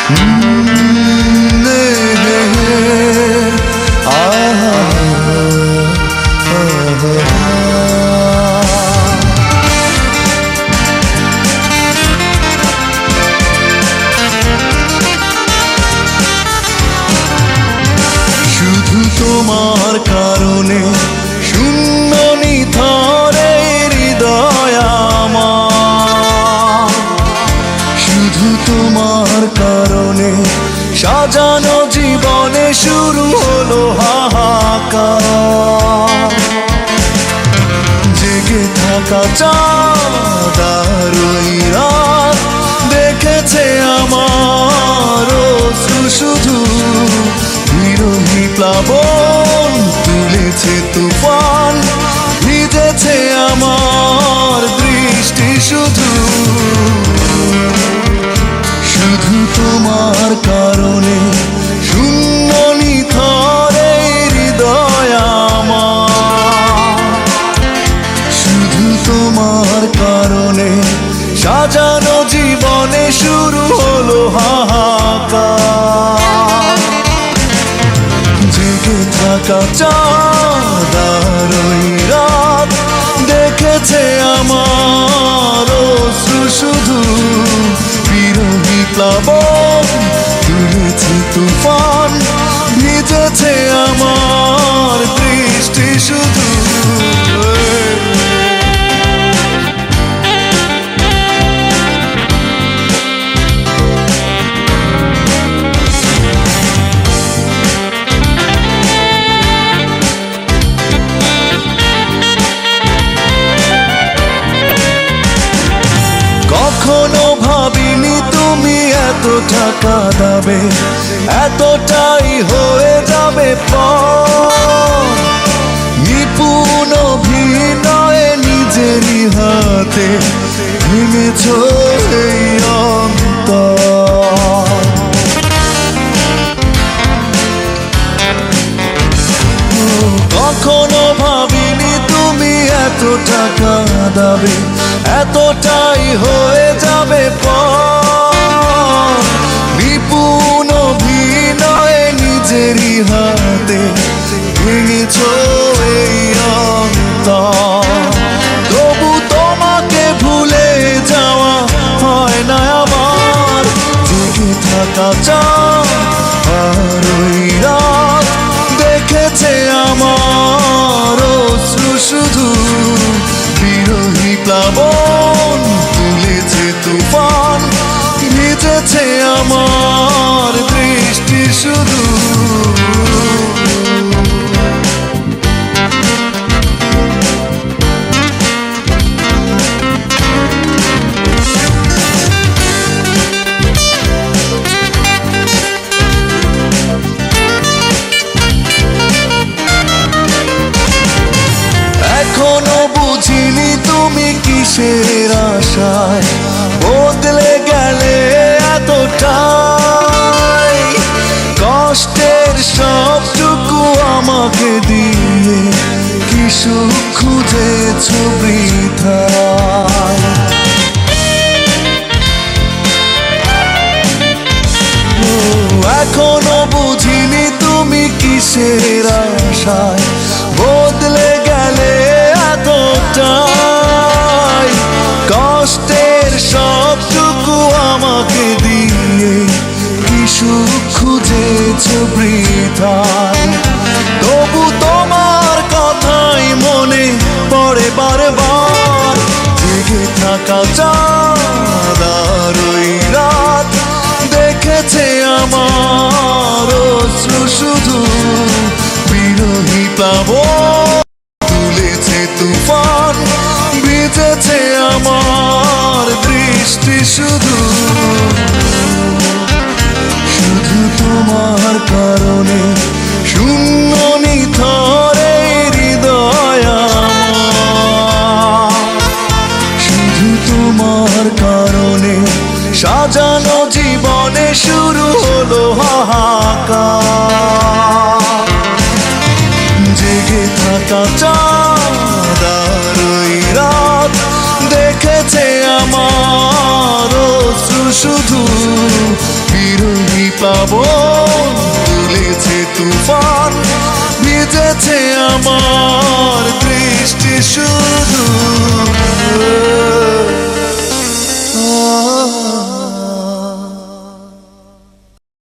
শুধু তোমার কারণে শূন্য নিথরে হৃদয় আমার, শুধু তোমার কারণে সাজানো জীবনে শুরু হলো হাহাকার। জেগে থাকা চাঁদ আর ওই রাত দেখেছে আমার অশ্রু শুধু, বিরোহী প্লাবন তুলেছে তুফান, ভিজেছে আমার দৃষ্টি শুধু। শুধু তোমার কারণে শূন্য নিথরে হৃদয় আমার, শুধু তোমার কারণে সাজানো জীবনে শুরু হলো হাহাকার। জেগে থাকা চাঁদ আর ওই রাত দেখেছে আমার অশ্রু শুধু, বিরোহী প্লাবন তুলেছে তুফান, ভিজেছে আমার দৃষ্টি শুধু। কখনো ভাবিনি তুমি এতটা কাঁদাবে, এতটাই হয়ে যাবে পর। নিপুণ অভিনয়ে নিজেরই হাতে ভেঙেছ এই অন্তর। কখনো ভাবিনি তুমি এতটা কাঁদাবে, এতটাই হয়ে যাবে পর। বিপুল অভিনয়ে নিজেরই হাতে ভেঙেছ এই অন্তর। তবু তোমাকে ভুলে যাওয়া হয় না আমার, জেগে থাকা চাঁদ আর ওই রাত দেখেছে আমার অশ্রু শুধু, বিরোহী প্লাবন তুলেছে তুফান, ভিজেছে আমার দৃষ্টি শুধু। এখনো বুঝিনি তুমি কিসের আশায় বদলে গেলে এতটাই। কষ্টের সবটুকু আমাকে দিয়ে কি সুখ খুঁজেছ বৃথায়। এখনো বুঝিনি তুমি কিসের আশায় বদলে গেলে এতটাই। কষ্টের সবটুকু আমাকে দিয়ে কি সুখ খুঁজেছ বৃথায়। তবু তোমার কথাই মনে পড়ে বারবার, জেগে থাকা চাঁদ আর ওই রাত দেখেছে আমার অশ্রু শুধু, বিরোহী প্লাবন তুলেছে তুফান, ভিজেছে আমার দৃষ্টি শুধু। শুধু তোমার কারণে শূন্য নিথরে হৃদয় আমার, শুধু তোমার কারণে সাজানো জীবনে শুরু হলো হাহাকার। জেগে থাকা চাঁদ আর ওই রাত দেখেছে আমার শুধু বিরোহী প্লাবন তুলেছে তুফান, ভিজেছে আমার দৃষ্টি শুধু।